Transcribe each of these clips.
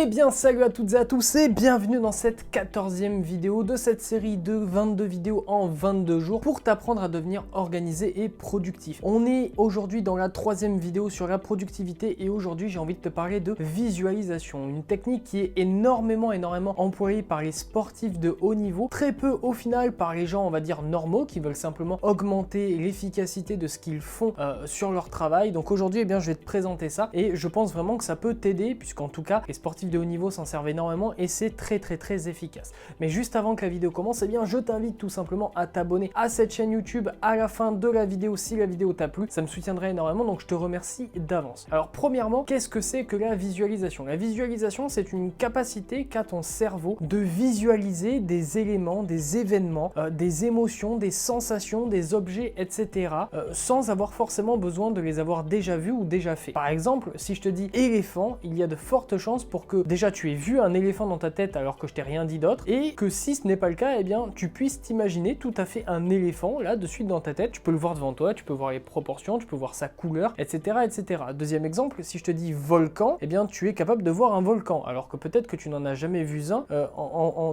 Eh bien salut à toutes et à tous et bienvenue dans cette 14e vidéo de cette série de 22 vidéos en 22 jours pour t'apprendre à devenir organisé et productif. On est aujourd'hui dans la 3e vidéo sur la productivité et aujourd'hui j'ai envie de te parler de visualisation, une technique qui est énormément employée par les sportifs de haut niveau, très peu au final par les gens on va dire normaux qui veulent simplement augmenter l'efficacité de ce qu'ils font sur leur travail. Donc aujourd'hui eh bien je vais te présenter ça et je pense vraiment que ça peut t'aider puisqu'en tout cas les sportifs de haut niveau s'en servent énormément et c'est très efficace. Mais juste avant que la vidéo commence, eh bien je t'invite tout simplement à t'abonner à cette chaîne YouTube à la fin de la vidéo si la vidéo t'a plu, ça me soutiendrait énormément donc je te remercie d'avance. Alors premièrement, qu'est-ce que c'est que la visualisation? La visualisation c'est une capacité qu'a ton cerveau de visualiser des éléments, des événements, des émotions, des sensations, des objets, etc. Sans avoir forcément besoin de les avoir déjà vus ou déjà fait. Par exemple, si je te dis éléphant, il y a de fortes chances pour que déjà tu aies vu un éléphant dans ta tête alors que je t'ai rien dit d'autre et que si ce n'est pas le cas, eh bien tu puisses t'imaginer tout à fait un éléphant là de suite dans ta tête, tu peux le voir devant toi, tu peux voir les proportions, tu peux voir sa couleur, etc. etc. Deuxième exemple, si je te dis volcan, eh bien tu es capable de voir un volcan alors que peut-être que tu n'en as jamais vu un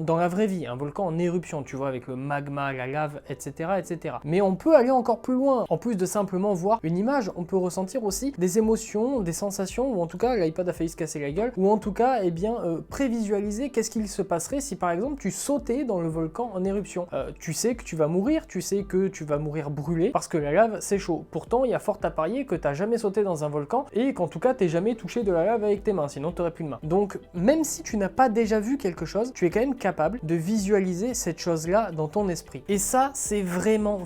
dans la vraie vie, un volcan en éruption, tu vois, avec le magma, la lave, etc. etc. Mais on peut aller encore plus loin, en plus de simplement voir une image, on peut ressentir aussi des émotions, des sensations, ou en tout cas l'iPad a failli se casser la gueule, ou en tout cas eh bien prévisualiser qu'est-ce qu'il se passerait si par exemple tu sautais dans le volcan en éruption. Tu sais que tu vas mourir, tu sais que tu vas mourir brûlé parce que la lave c'est chaud. Pourtant il y a fort à parier que tu n'as jamais sauté dans un volcan et qu'en tout cas tu n'es jamais touché de la lave avec tes mains, sinon tu n'aurais plus de main. Donc même si tu n'as pas déjà vu quelque chose, tu es quand même capable de visualiser cette chose-là dans ton esprit. Et ça c'est vraiment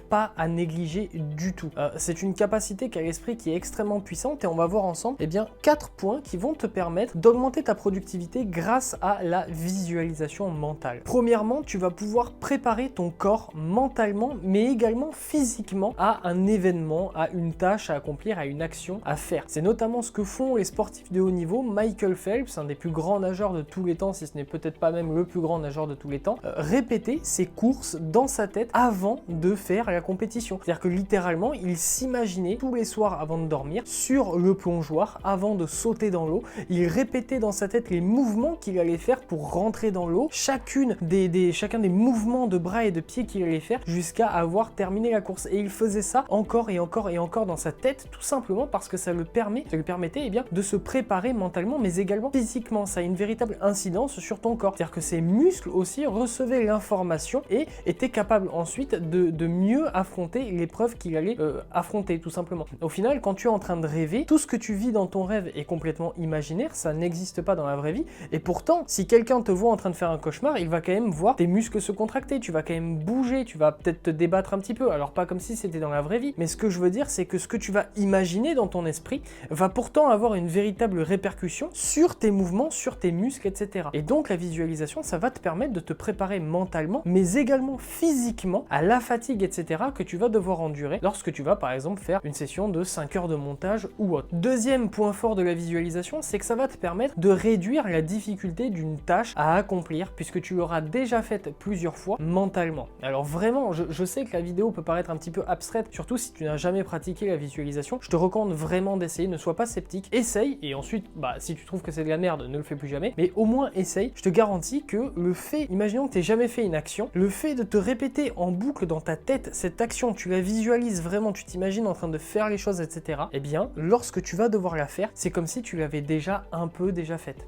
pas à négliger du tout. C'est une capacité qu'a l'esprit qui est extrêmement puissante et on va voir ensemble eh bien 4 points qui vont te permettre d'augmenter ta productivité grâce à la visualisation mentale. Premièrement, tu vas pouvoir préparer ton corps mentalement mais également physiquement à un événement, à une tâche à accomplir, à une action à faire. C'est notamment ce que font les sportifs de haut niveau. Michael Phelps, un des plus grands nageurs de tous les temps, si ce n'est peut-être pas même le plus grand nageur de tous les temps, répétait ses courses dans sa tête avant de faire la compétition. C'est-à-dire que littéralement, il s'imaginait tous les soirs avant de dormir sur le plongeoir avant de sauter dans l'eau. Il répétait dans sa tête les mouvements qu'il allait faire pour rentrer dans l'eau, chacun des mouvements de bras et de pieds qu'il allait faire jusqu'à avoir terminé la course. Et il faisait ça encore et encore dans sa tête, tout simplement parce que ça lui permettait eh bien, de se préparer mentalement mais également physiquement. Ça a une véritable incidence sur ton corps. C'est-à-dire que ses muscles aussi recevaient l'information et étaient capables ensuite de mieux affronter l'épreuve qu'il allait affronter tout simplement. Au final, quand tu es en train de rêver, tout ce que tu vis dans ton rêve est complètement imaginaire, ça n'existe pas dans la vraie vie et pourtant, si quelqu'un te voit en train de faire un cauchemar, il va quand même voir tes muscles se contracter, tu vas quand même bouger, tu vas peut-être te débattre un petit peu, alors pas comme si c'était dans la vraie vie, mais ce que je veux dire, c'est que ce que tu vas imaginer dans ton esprit va pourtant avoir une véritable répercussion sur tes mouvements, sur tes muscles, etc. Et donc la visualisation, ça va te permettre de te préparer mentalement, mais également physiquement à la fatigue, etc. que tu vas devoir endurer lorsque tu vas par exemple faire une session de 5 heures de montage ou autre. Deuxième point fort de la visualisation, c'est que ça va te permettre de réduire la difficulté d'une tâche à accomplir puisque tu l'auras déjà faite plusieurs fois mentalement. Alors vraiment, je sais que la vidéo peut paraître un petit peu abstraite, surtout si tu n'as jamais pratiqué la visualisation. Je te recommande vraiment d'essayer, ne sois pas sceptique, essaye et ensuite, si tu trouves que c'est de la merde, ne le fais plus jamais, mais au moins essaye. Je te garantis que le fait, imaginons que tu n'aies jamais fait une action, le fait de te répéter en boucle dans ta tête cette action, tu la visualises vraiment, tu t'imagines en train de faire les choses, etc. Eh bien, lorsque tu vas devoir la faire, c'est comme si tu l'avais déjà un peu déjà faite.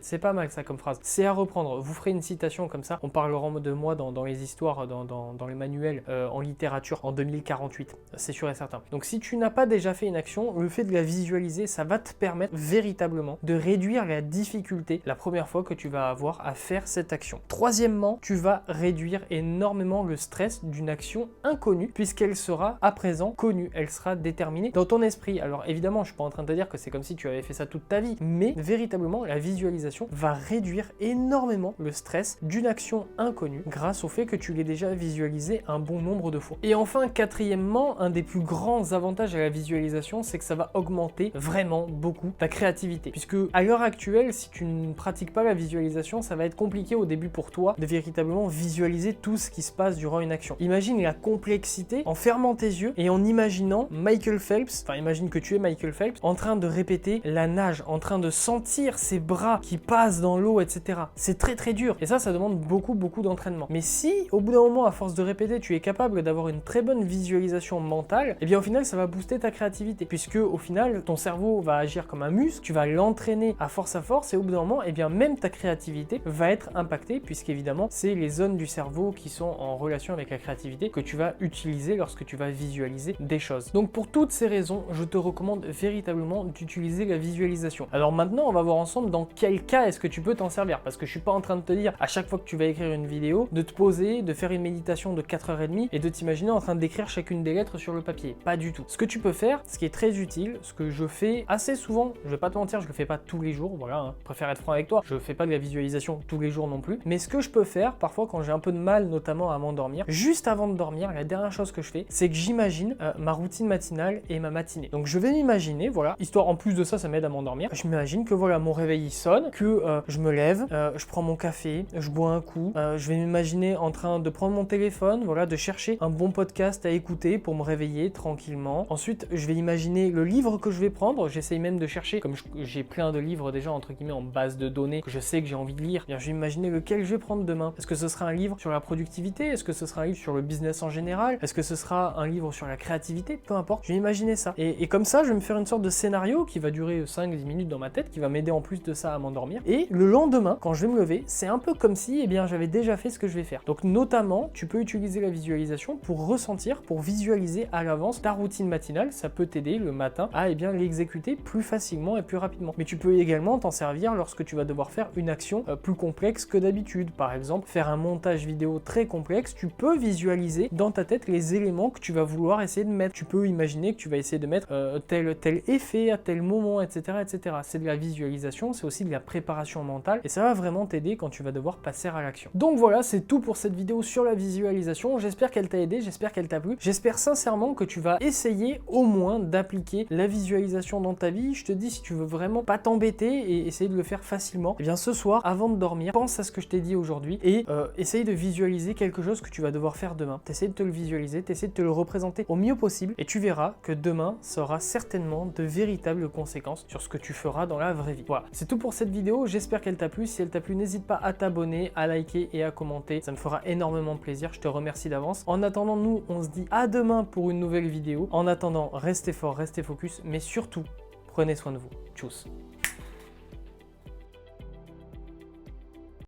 C'est pas mal ça comme phrase. C'est à reprendre. Vous ferez une citation comme ça. On parlera de moi dans les histoires, dans les manuels en littérature en 2048. C'est sûr et certain. Donc si tu n'as pas déjà fait une action, le fait de la visualiser, ça va te permettre véritablement de réduire la difficulté la première fois que tu vas avoir à faire cette action. Troisièmement, tu vas réduire énormément le stress d'une action inconnue puisqu'elle sera à présent connue. Elle sera déterminée dans ton esprit. Alors évidemment, je suis pas en train de te dire que c'est comme si tu avais fait ça toute ta vie, mais véritablement, la visualisation va réduire énormément le stress d'une action inconnue grâce au fait que tu l'aies déjà visualisé un bon nombre de fois. Et enfin, quatrièmement, un des plus grands avantages à la visualisation, c'est que ça va augmenter vraiment beaucoup ta créativité. Puisque à l'heure actuelle, si tu ne pratiques pas la visualisation, ça va être compliqué au début pour toi de véritablement visualiser tout ce qui se passe durant une action. Imagine la complexité en fermant tes yeux et en imaginant Michael Phelps, enfin imagine que tu es Michael Phelps, en train de répéter la nage, en train de sentir sentir ses bras qui passent dans l'eau, etc. C'est très très dur. Et ça demande beaucoup d'entraînement. Mais si, au bout d'un moment, à force de répéter, tu es capable d'avoir une très bonne visualisation mentale, et bien au final, ça va booster ta créativité. Puisque au final, ton cerveau va agir comme un muscle, tu vas l'entraîner à force, et au bout d'un moment, et bien même ta créativité va être impactée, puisqu'évidemment, c'est les zones du cerveau qui sont en relation avec la créativité que tu vas utiliser lorsque tu vas visualiser des choses. Donc pour toutes ces raisons, je te recommande véritablement d'utiliser la visualisation. Alors maintenant, on va voir ensemble dans quel cas est-ce que tu peux t'en servir, parce que je suis pas en train de te dire à chaque fois que tu vas écrire une vidéo, de te poser, de faire une méditation de 4h30 et de t'imaginer en train d'écrire chacune des lettres sur le papier. Pas du tout. Ce que tu peux faire, ce qui est très utile, ce que je fais assez souvent, je vais pas te mentir, je le fais pas tous les jours, voilà, hein. Je préfère être franc avec toi, je fais pas de la visualisation tous les jours non plus, mais ce que je peux faire parfois quand j'ai un peu de mal notamment à m'endormir, juste avant de dormir, la dernière chose que je fais, c'est que j'imagine ma routine matinale et ma matinée. Donc je vais m'imaginer, voilà, histoire en plus de ça, ça m'aide à m'endormir, je m'imagine que voilà, mon réveil il sonne, que je me lève, je prends mon café, je bois un coup, je vais m'imaginer en train de prendre mon téléphone, voilà, de chercher un bon podcast à écouter pour me réveiller tranquillement. Ensuite, je vais imaginer le livre que je vais prendre, j'essaye même de chercher, comme j'ai plein de livres déjà entre guillemets en base de données que je sais que j'ai envie de lire, bien, je vais imaginer lequel je vais prendre demain. Est-ce que ce sera un livre sur la productivité? Est-ce que ce sera un livre sur le business en général? Est-ce que ce sera un livre sur la créativité? Peu importe, je vais imaginer ça. Et comme ça, je vais me faire une sorte de scénario qui va durer 5-10 minutes dans ma tête, qui va m'aider en plus de ça à m'endormir. Et le lendemain, quand je vais me lever, c'est un peu comme si eh bien, j'avais déjà fait ce que je vais faire. Donc notamment, tu peux utiliser la visualisation pour ressentir, pour visualiser à l'avance ta routine matinale. Ça peut t'aider le matin à eh bien, l'exécuter plus facilement et plus rapidement. Mais tu peux également t'en servir lorsque tu vas devoir faire une action plus complexe que d'habitude. Par exemple, faire un montage vidéo très complexe, tu peux visualiser dans ta tête les éléments que tu vas vouloir essayer de mettre. Tu peux imaginer que tu vas essayer de mettre tel effet à tel moment, etc. etc. C'est de la visualisation, c'est aussi de la préparation mentale et ça va vraiment t'aider quand tu vas devoir passer à l'action. Donc voilà, c'est tout pour cette vidéo sur la visualisation. J'espère qu'elle t'a aidé, j'espère qu'elle t'a plu. J'espère sincèrement que tu vas essayer au moins d'appliquer la visualisation dans ta vie. Je te dis, si tu veux vraiment pas t'embêter et essayer de le faire facilement, eh bien ce soir, avant de dormir, pense à ce que je t'ai dit aujourd'hui et essaye de visualiser quelque chose que tu vas devoir faire demain. T'essayes de te le visualiser, t'essayes de te le représenter au mieux possible et tu verras que demain, ça aura certainement de véritables conséquences sur ce que tu feras dans la vraie vie. Voilà, c'est tout pour cette vidéo. J'espère qu'elle t'a plu. Si elle t'a plu, n'hésite pas à t'abonner, à liker et à commenter. Ça me fera énormément plaisir. Je te remercie d'avance. En attendant, nous, on se dit à demain pour une nouvelle vidéo. En attendant, restez fort, restez focus, mais surtout, prenez soin de vous. Tchuss.